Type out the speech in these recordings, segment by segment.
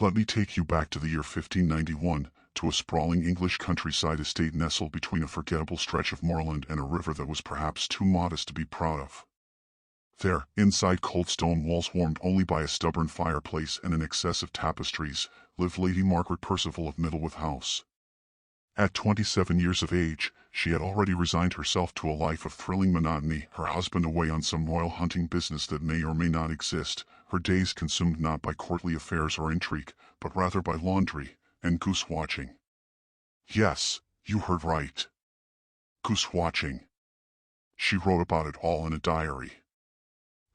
Let me take you back to the year 1591, to a sprawling English countryside estate nestled between a forgettable stretch of moorland and a river that was perhaps too modest to be proud of. There, inside cold stone walls warmed only by a stubborn fireplace and an excess of tapestries, lived Lady Margaret Percival of Middleworth House. At 27 years of age, she had already resigned herself to a life of thrilling monotony, her husband away on some royal hunting business that may or may not exist, her days consumed not by courtly affairs or intrigue, but rather by laundry and goose watching. Yes, you heard right. Goose watching. She wrote about it all in a diary.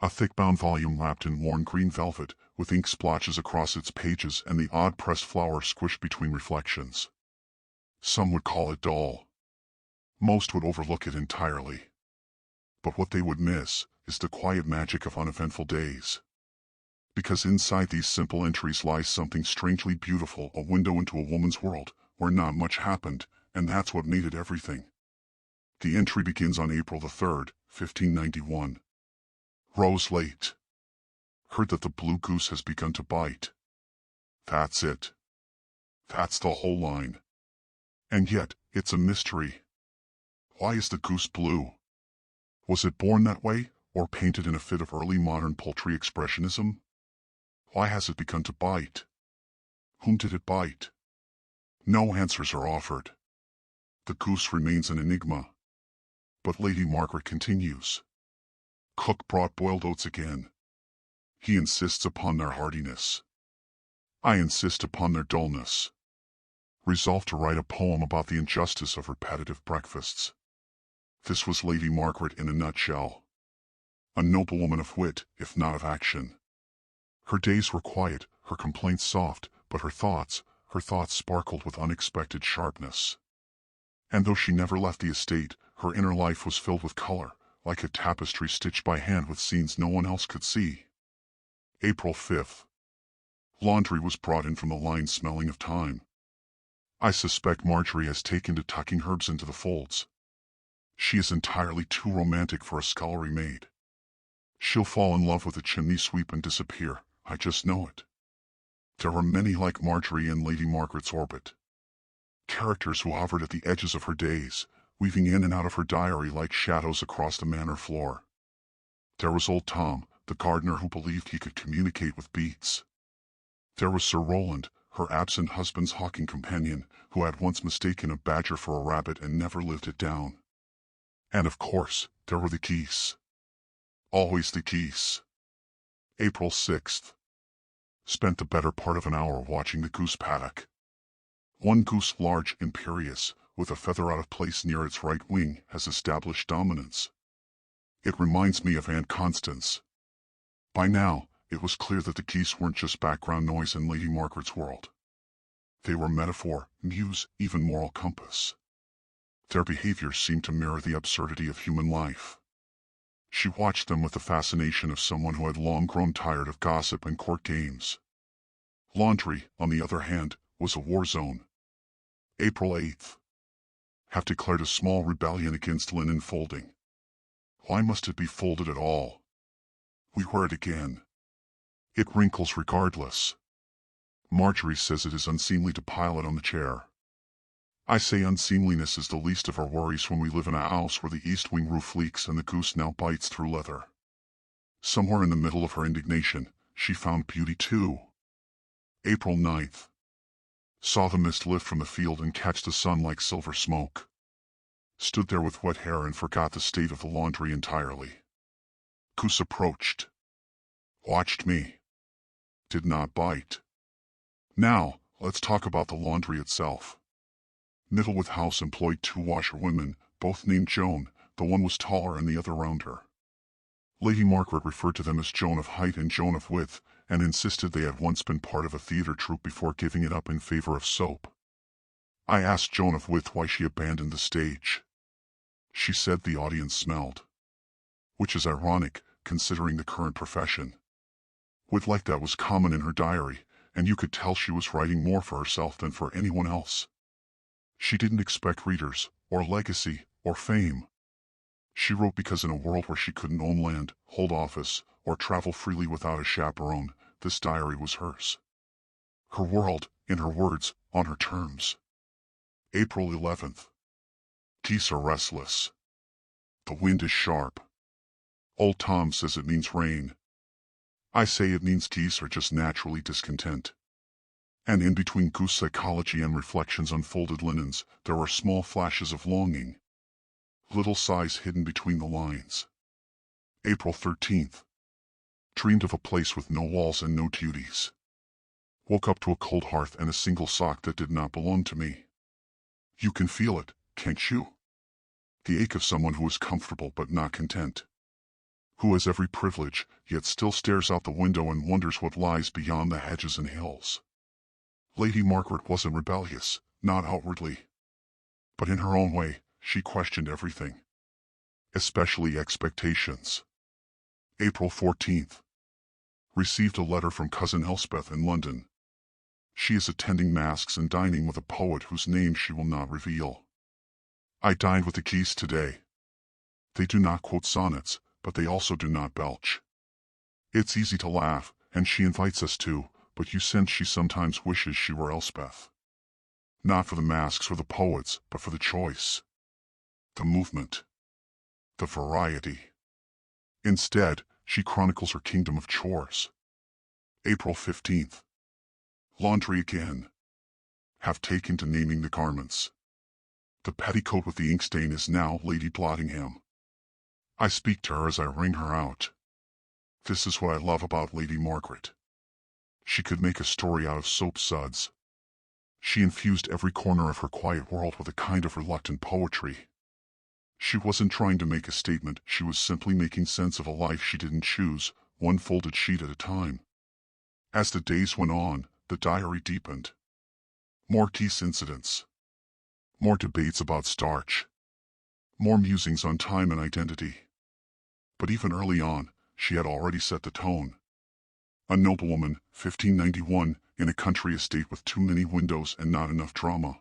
A thick-bound volume wrapped in worn green velvet, with ink splotches across its pages and the odd pressed flower squished between reflections. Some would call it dull. Most would overlook it entirely. But what they would miss is the quiet magic of uneventful days. Because inside these simple entries lies something strangely beautiful, a window into a woman's world, where not much happened, and that's what made it everything. The entry begins on April the 3rd, 1591. Rose late. Heard that the blue goose has begun to bite. That's it. That's the whole line. And yet, it's a mystery. Why is the goose blue? Was it born that way, or painted in a fit of early modern poultry expressionism? Why has it begun to bite? Whom did it bite? No answers are offered. The goose remains an enigma. But Lady Margaret continues. Cook brought boiled oats again. He insists upon their hardiness. I insist upon their dullness. Resolved to write a poem about the injustice of repetitive breakfasts. This was Lady Margaret in a nutshell. A noblewoman of wit, if not of action. Her days were quiet, her complaints soft, but her thoughts sparkled with unexpected sharpness. And though she never left the estate, her inner life was filled with color, like a tapestry stitched by hand with scenes no one else could see. April 5th. Laundry was brought in from the line smelling of thyme. I suspect Marjorie has taken to tucking herbs into the folds. She is entirely too romantic for a scullery maid. She'll fall in love with a chimney sweep and disappear, I just know it. There were many like Marjorie in Lady Margaret's orbit. Characters who hovered at the edges of her days, weaving in and out of her diary like shadows across the manor floor. There was old Tom, the gardener who believed he could communicate with beasts. There was Sir Rowland, her absent husband's hawking companion, who had once mistaken a badger for a rabbit and never lived it down. And of course, there were the geese. Always the geese. April 6th. Spent the better part of an hour watching the goose paddock. One goose, large, imperious, with a feather out of place near its right wing, has established dominance. It reminds me of Aunt Constance. By now, it was clear that the geese weren't just background noise in Lady Margaret's world. They were metaphor, muse, even moral compass. Their behavior seemed to mirror the absurdity of human life. She watched them with the fascination of someone who had long grown tired of gossip and court games. Laundry, on the other hand, was a war zone. April 8th. Have declared a small rebellion against linen folding. Why must it be folded at all? We wear it again. It wrinkles regardless. Marjorie says it is unseemly to pile it on the chair. I say unseemliness is the least of our worries when we live in a house where the east wing roof leaks and the goose now bites through leather. Somewhere in the middle of her indignation, she found beauty too. April 9th. Saw the mist lift from the field and catch the sun like silver smoke. Stood there with wet hair and forgot the state of the laundry entirely. Goose approached. Watched me. Did not bite. Now, let's talk about the laundry itself. Middleworth House employed 2 washerwomen, both named Joan, the one was taller and the other rounder. Lady Margaret referred to them as Joan of height and Joan of width, and insisted they had once been part of a theater troupe before giving it up in favor of soap. I asked Joan of width why she abandoned the stage. She said the audience smelled. Which is ironic, considering the current profession. Width like that was common in her diary, and you could tell she was writing more for herself than for anyone else. She didn't expect readers, or legacy, or fame. She wrote because in a world where she couldn't own land, hold office, or travel freely without a chaperone, this diary was hers. Her world, in her words, on her terms. April 11th. Geese are restless. The wind is sharp. Old Tom says it means rain. I say it means geese are just naturally discontent. And in between goose psychology and reflections on folded linens, there are small flashes of longing. Little sighs hidden between the lines. April 13th. Dreamed of a place with no walls and no duties. Woke up to a cold hearth and a single sock that did not belong to me. You can feel it, can't you? The ache of someone who is comfortable but not content. Who has every privilege, yet still stares out the window and wonders what lies beyond the hedges and hills. Lady Margaret wasn't rebellious, not outwardly. But in her own way, she questioned everything. Especially expectations. April 14th. Received a letter from Cousin Elspeth in London. She is attending masques and dining with a poet whose name she will not reveal. I dined with the Geese today. They do not quote sonnets, but they also do not belch. It's easy to laugh, and she invites us to, but you sense she sometimes wishes she were Elspeth. Not for the masks or the poets, but for the choice. The movement. The variety. Instead, she chronicles her kingdom of chores. April 15th. Laundry again. Have taken to naming the garments. The petticoat with the ink stain is now Lady Blottingham. I speak to her as I wring her out. This is what I love about Lady Margaret. She could make a story out of soap suds. She infused every corner of her quiet world with a kind of reluctant poetry. She wasn't trying to make a statement, she was simply making sense of a life she didn't choose, one folded sheet at a time. As the days went on, the diary deepened. More geese incidents. More debates about starch. More musings on time and identity. But even early on, she had already set the tone. A noblewoman, 1591, in a country estate with too many windows and not enough drama.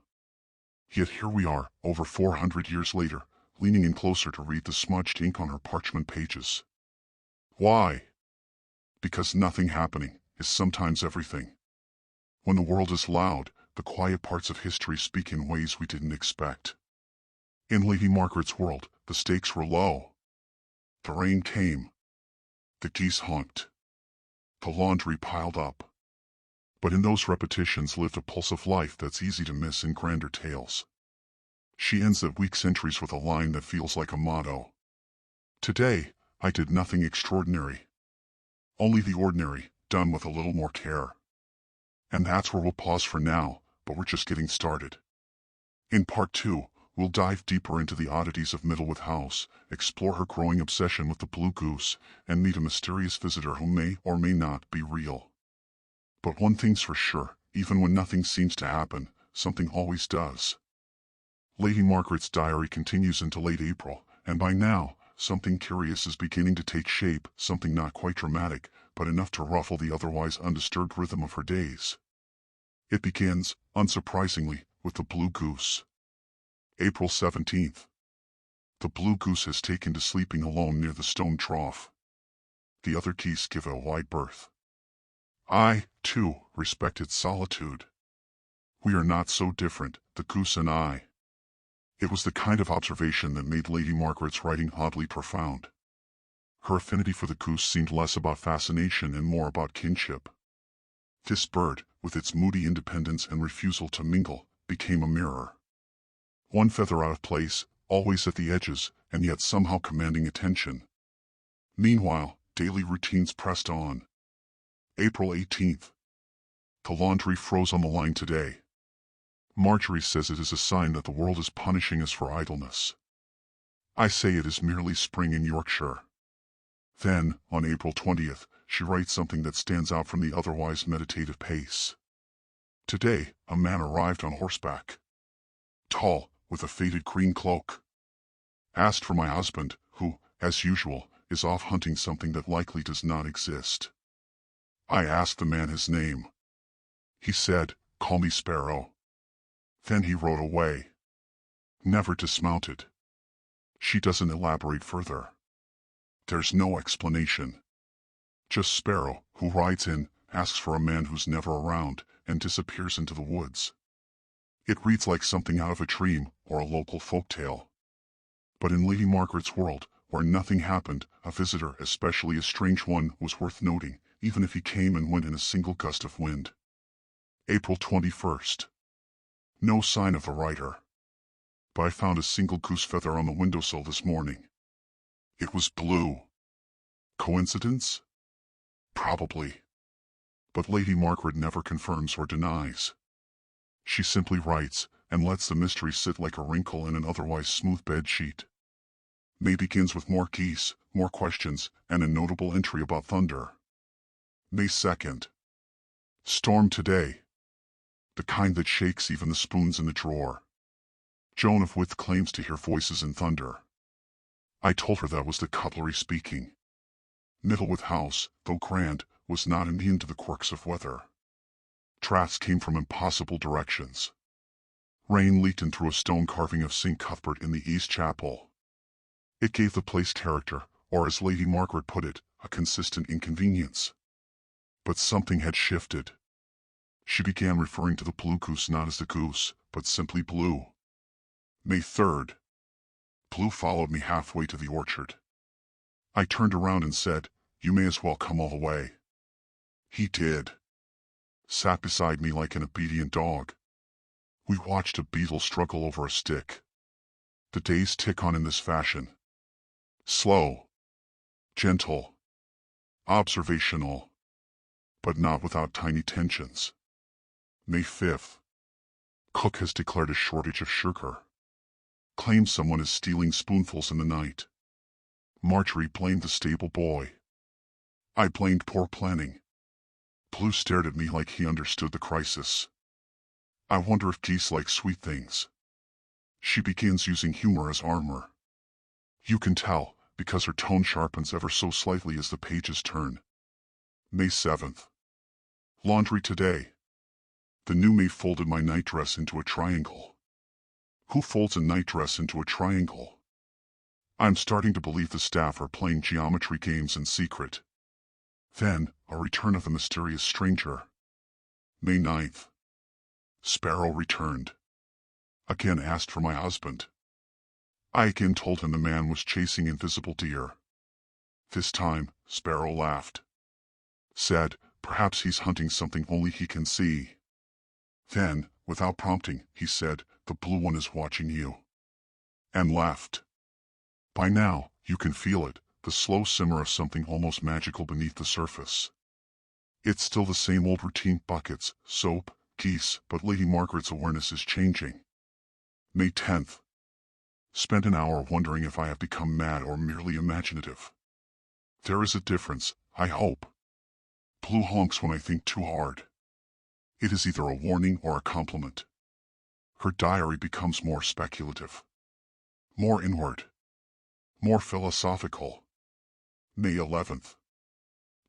Yet here we are, over 400 years later, leaning in closer to read the smudged ink on her parchment pages. Why? Because nothing happening is sometimes everything. When the world is loud, the quiet parts of history speak in ways we didn't expect. In Lady Margaret's world, the stakes were low. The rain came. The geese honked. The laundry piled up. But in those repetitions lived a pulse of life that's easy to miss in grander tales. She ends that week's entries with a line that feels like a motto. Today, I did nothing extraordinary. Only the ordinary, done with a little more care. And that's where we'll pause for now, but we're just getting started. In part 2, we'll dive deeper into the oddities of Middlewood House, explore her growing obsession with the blue goose, and meet a mysterious visitor who may or may not be real. But one thing's for sure, even when nothing seems to happen, something always does. Lady Margaret's diary continues into late April, and by now, something curious is beginning to take shape, something not quite dramatic, but enough to ruffle the otherwise undisturbed rhythm of her days. It begins, unsurprisingly, with the blue goose. April 17th. The blue goose has taken to sleeping alone near the stone trough. The other geese give it a wide berth. I, too, respect its solitude. We are not so different, the goose and I. It was the kind of observation that made Lady Margaret's writing oddly profound. Her affinity for the goose seemed less about fascination and more about kinship. This bird, with its moody independence and refusal to mingle, became a mirror. One feather out of place, always at the edges, and yet somehow commanding attention. Meanwhile, daily routines pressed on. April 18th. The laundry froze on the line today. Marjorie says it is a sign that the world is punishing us for idleness. I say it is merely spring in Yorkshire. Then, on April 20th, she writes something that stands out from the otherwise meditative pace. Today, a man arrived on horseback. Tall, with a faded green cloak. Asked for my husband, who, as usual, is off hunting something that likely does not exist. I asked the man his name. He said, "Call me Sparrow." Then he rode away. Never dismounted. She doesn't elaborate further. There's no explanation. Just Sparrow, who rides in, asks for a man who's never around, and disappears into the woods. It reads like something out of a dream or a local folktale. But in Lady Margaret's world, where nothing happened, a visitor, especially a strange one, was worth noting, even if he came and went in a single gust of wind. April 21st. No sign of a writer. But I found a single goose feather on the windowsill this morning. It was blue. Coincidence? Probably. But Lady Margaret never confirms or denies. She simply writes, and lets the mystery sit like a wrinkle in an otherwise smooth bed sheet. May begins with more geese, more questions, and a notable entry about thunder. May 2nd. Storm today. The kind that shakes even the spoons in the drawer. Joan of With claims to hear voices in thunder. I told her that was the cutlery speaking. Middlewith House, though grand, was not immune to the quirks of weather. Drafts came from impossible directions. Rain leaked in through a stone carving of St. Cuthbert in the East Chapel. It gave the place character, or as Lady Margaret put it, a consistent inconvenience. But something had shifted. She began referring to the blue goose not as the goose, but simply Blue. May 3rd. Blue followed me halfway to the orchard. I turned around and said, "You may as well come all the way." He did. Sat beside me like an obedient dog. We watched a beetle struggle over a stick. The days tick on in this fashion. Slow. Gentle. Observational. But not without tiny tensions. May 5th. Cook has declared a shortage of sugar. Claims someone is stealing spoonfuls in the night. Marjorie blamed the stable boy. I blamed poor planning. Blue stared at me like he understood the crisis. I wonder if geese like sweet things. She begins using humor as armor. You can tell, because her tone sharpens ever so slightly as the pages turn. May 7th. Laundry today. The new maid folded my nightdress into a triangle. Who folds a nightdress into a triangle? I'm starting to believe the staff are playing geometry games in secret. Then, a return of the mysterious stranger. May 9th. Sparrow returned. Again asked for my husband. I again told him the man was chasing invisible deer. This time, Sparrow laughed. Said, perhaps he's hunting something only he can see. Then, without prompting, he said, the blue one is watching you. And left. By now, you can feel it, the slow simmer of something almost magical beneath the surface. It's still the same old routine: buckets, soap, geese, but Lady Margaret's awareness is changing. May 10th. Spent an hour wondering if I have become mad or merely imaginative. There is a difference, I hope. Blue honks when I think too hard. It is either a warning or a compliment. Her diary becomes more speculative. More inward. More philosophical. May 11th.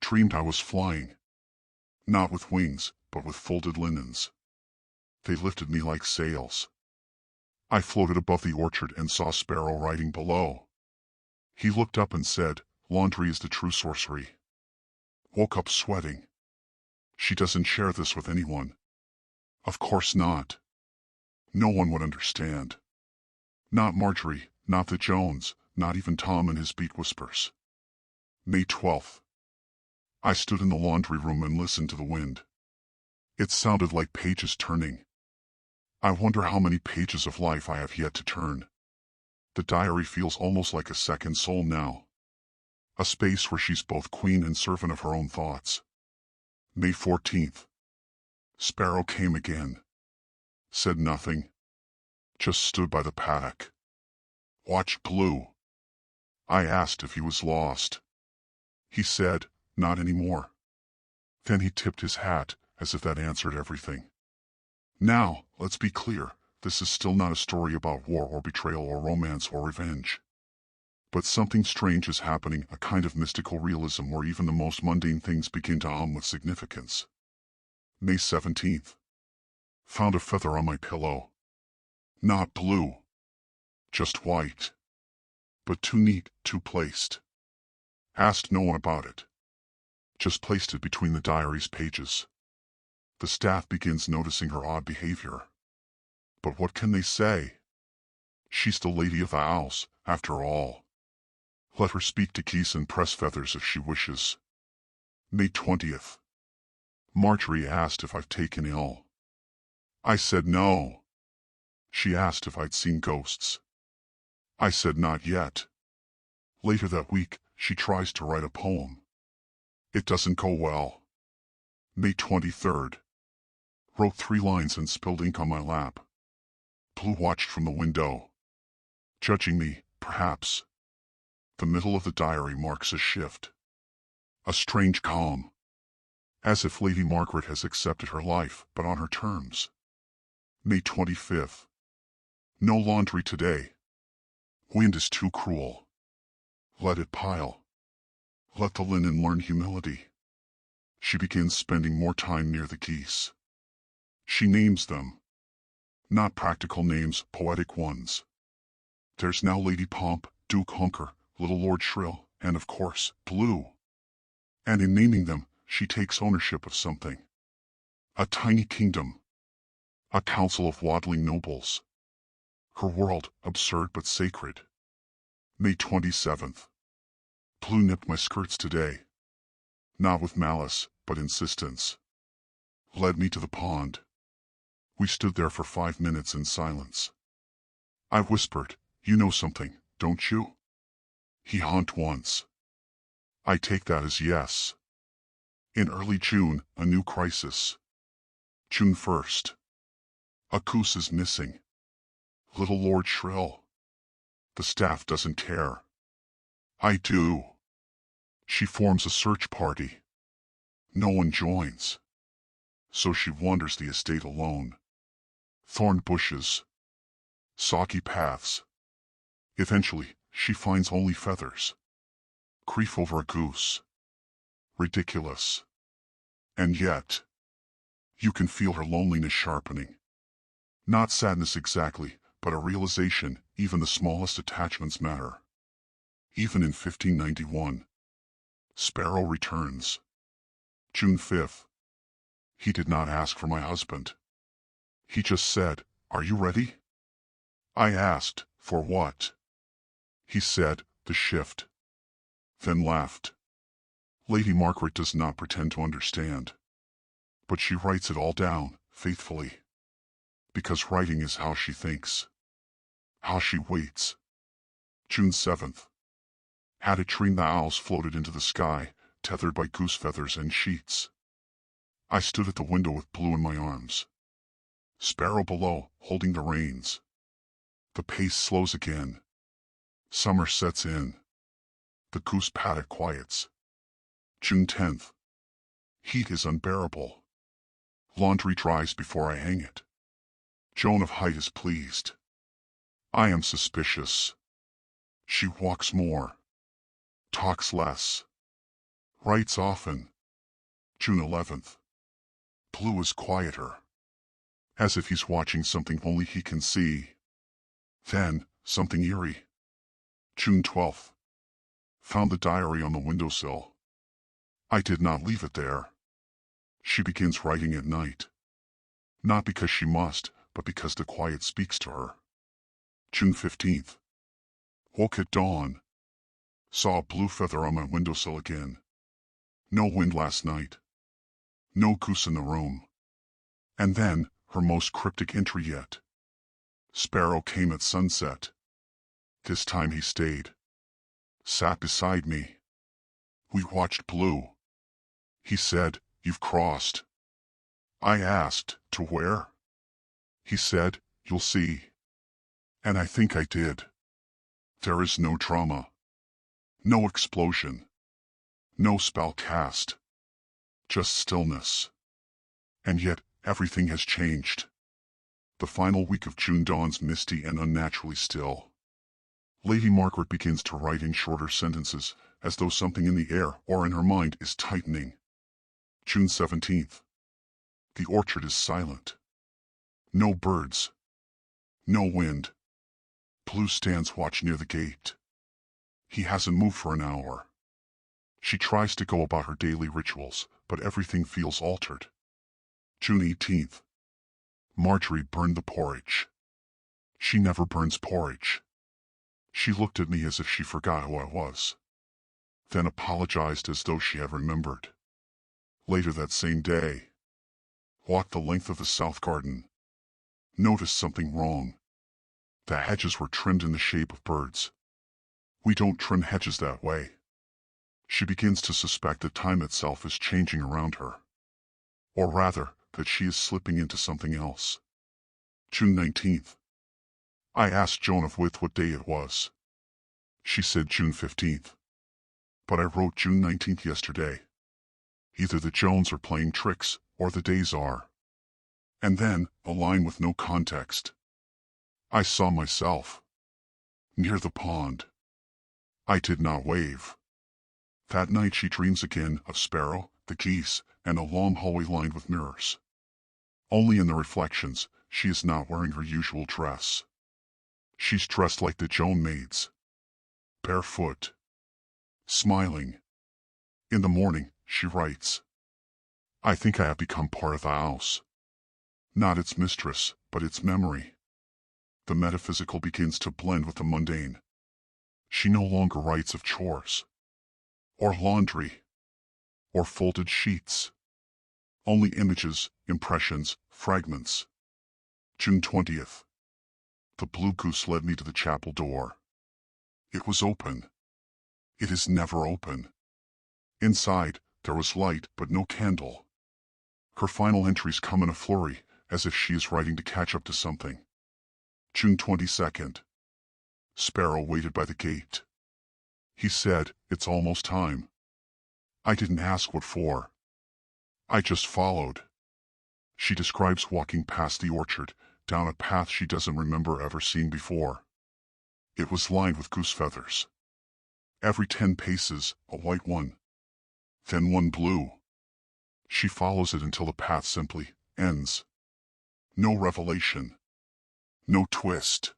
Dreamed I was flying. Not with wings, but with folded linens. They lifted me like sails. I floated above the orchard and saw Sparrow riding below. He looked up and said, "Laundry is the true sorcery." Woke up sweating. She doesn't share this with anyone. Of course not. No one would understand. Not Marjorie, not the Jones, not even Tom and his beat whispers. May 12th. I stood in the laundry room and listened to the wind. It sounded like pages turning. I wonder how many pages of life I have yet to turn. The diary feels almost like a second soul now. A space where she's both queen and servant of her own thoughts. May 14th. Sparrow came again. Said nothing. Just stood by the paddock. Watched Blue. I asked if he was lost. He said, not anymore. Then he tipped his hat, as if that answered everything. Now, let's be clear, this is still not a story about war or betrayal or romance or revenge. But something strange is happening, a kind of mystical realism where even the most mundane things begin to hum with significance. May 17th. Found a feather on my pillow. Not blue. Just white. But too neat, too placed. Asked no one about it. Just placed it between the diary's pages. The staff begins noticing her odd behavior. But what can they say? She's the lady of the house, after all. Let her speak to geese and press feathers if she wishes. May 20th. Marjorie asked if I've taken ill. I said no. She asked if I'd seen ghosts. I said not yet. Later that week, she tries to write a poem. It doesn't go well. May 23rd. Wrote 3 lines and spilled ink on my lap. Blue watched from the window. Judging me, perhaps. The middle of the diary marks a shift. A strange calm. As if Lady Margaret has accepted her life, but on her terms. May 25th. No laundry today. Wind is too cruel. Let it pile. Let the linen learn humility. She begins spending more time near the geese. She names them. Not practical names, poetic ones. There's now Lady Pomp, Duke Hunker, Little Lord Shrill, and of course, Blue. And in naming them, she takes ownership of something. A tiny kingdom. A council of waddling nobles. Her world, absurd but sacred. May 27th. Blue nipped my skirts today. Not with malice, but insistence. Led me to the pond. We stood there for 5 minutes in silence. I whispered, "You know something, don't you?" He honked once. I take that as yes. In early June, a new crisis. June 1st. A goose is missing. Little Lord Shrill. The staff doesn't care. I do. She forms a search party. No one joins. So she wanders the estate alone. Thorn bushes. Soggy paths. Eventually, she finds only feathers. Grief over a goose. Ridiculous. And yet, you can feel her loneliness sharpening. Not sadness exactly, but a realization even the smallest attachments matter. Even in 1591. Sparrow returns. June 5th. He did not ask for my husband. He just said, "Are you ready?" I asked, "For what?" He said, "The shift." Then laughed. Lady Margaret does not pretend to understand. But she writes it all down, faithfully. Because writing is how she thinks. How she waits. June 7th. Had a dream the owls floated into the sky, tethered by goose feathers and sheets. I stood at the window with Blue in my arms. Sparrow below, holding the reins. The pace slows again. Summer sets in. The goose paddock quiets. June 10th. Heat is unbearable. Laundry dries before I hang it. Joan of Height is pleased. I am suspicious. She walks more. Talks less. Writes often. June 11th. Blue is quieter. As if he's watching something only he can see. Then, something eerie. June 12th. Found the diary on the windowsill. I did not leave it there. She begins writing at night. Not because she must, but because the quiet speaks to her. June 15th. Woke at dawn. Saw a blue feather on my windowsill again. No wind last night. No goose in the room. And then, her most cryptic entry yet. Sparrow came at sunset. This time he stayed. Sat beside me. We watched Blue. He said, "You've crossed." I asked, "To where?" He said, "You'll see." And I think I did. There is no drama. No explosion. No spell cast. Just stillness. And yet, everything has changed. The final week of June dawns misty and unnaturally still. Lady Margaret begins to write in shorter sentences, as though something in the air or in her mind is tightening. June 17th. The orchard is silent. No birds. No wind. Blue stands watch near the gate. He hasn't moved for an hour. She tries to go about her daily rituals, but everything feels altered. June 18th. Marjorie burned the porridge. She never burns porridge. She looked at me as if she forgot who I was, then apologized as though she had remembered. Later that same day, walked the length of the south garden. Noticed something wrong. The hedges were trimmed in the shape of birds. We don't trim hedges that way. She begins to suspect that time itself is changing around her. Or rather, that she is slipping into something else. June 19th. I asked Joan of With what day it was. She said June 15th. But I wrote June 19th yesterday. Either the Jones are playing tricks, or the days are. And then, a line with no context. I saw myself. Near the pond. I did not wave. That night she dreams again of Sparrow, the geese, and a long hallway lined with mirrors. Only in the reflections, she is not wearing her usual dress. She's dressed like the Joan maids. Barefoot. Smiling. In the morning, she writes, I think I have become part of the house. Not its mistress, but its memory. The metaphysical begins to blend with the mundane. She no longer writes of chores, or laundry, or folded sheets. Only images, impressions, fragments. June 20th. The blue goose led me to the chapel door. It was open. It is never open. Inside, there was light but no candle. Her final entries come in a flurry, as if she is writing to catch up to something. June 22nd. Sparrow waited by the gate. He said, it's almost time. I didn't ask what for. I just followed. She describes walking past the orchard, down a path she doesn't remember ever seeing before. It was lined with goose feathers. Every 10 paces, a white one. Then one blue. She follows it until the path simply ends. No revelation. No twist.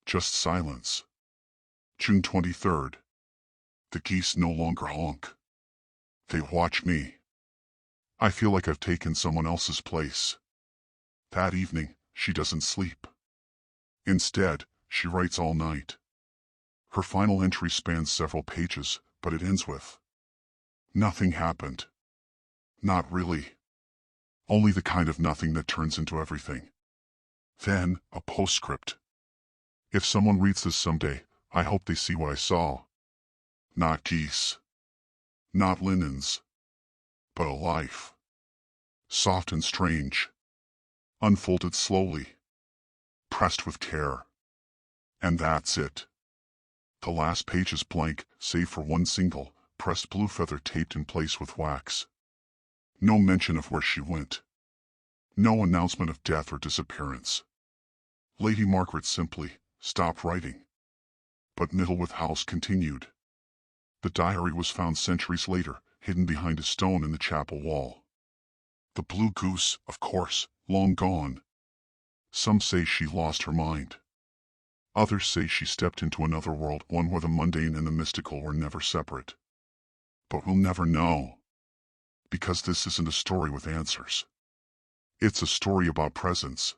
Just silence. June 23rd. The geese no longer honk. They watch me. I feel like I've taken someone else's place. That evening, she doesn't sleep. Instead, she writes all night. Her final entry spans several pages, but it ends with, nothing happened. Not really. Only the kind of nothing that turns into everything. Then, a postscript. If someone reads this someday, I hope they see what I saw. Not geese. Not linens. But a life. Soft and strange. Unfolded slowly. Pressed with care. And that's it. The last page is blank, save for one single, pressed blue feather taped in place with wax. No mention of where she went. No announcement of death or disappearance. Lady Margaret simply stopped writing. But Middleworth House continued. The diary was found centuries later, hidden behind a stone in the chapel wall. The blue goose, of course, long gone. Some say she lost her mind. Others say she stepped into another world, one where the mundane and the mystical were never separate. But we'll never know. Because this isn't a story with answers. It's a story about presence.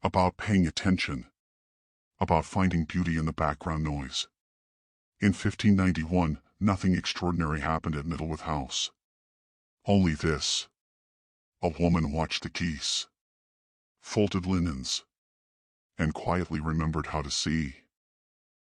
About paying attention. About finding beauty in the background noise. In 1591, nothing extraordinary happened at Middleworth House. Only this. A woman watched the geese. Folded linens. And quietly remembered how to see.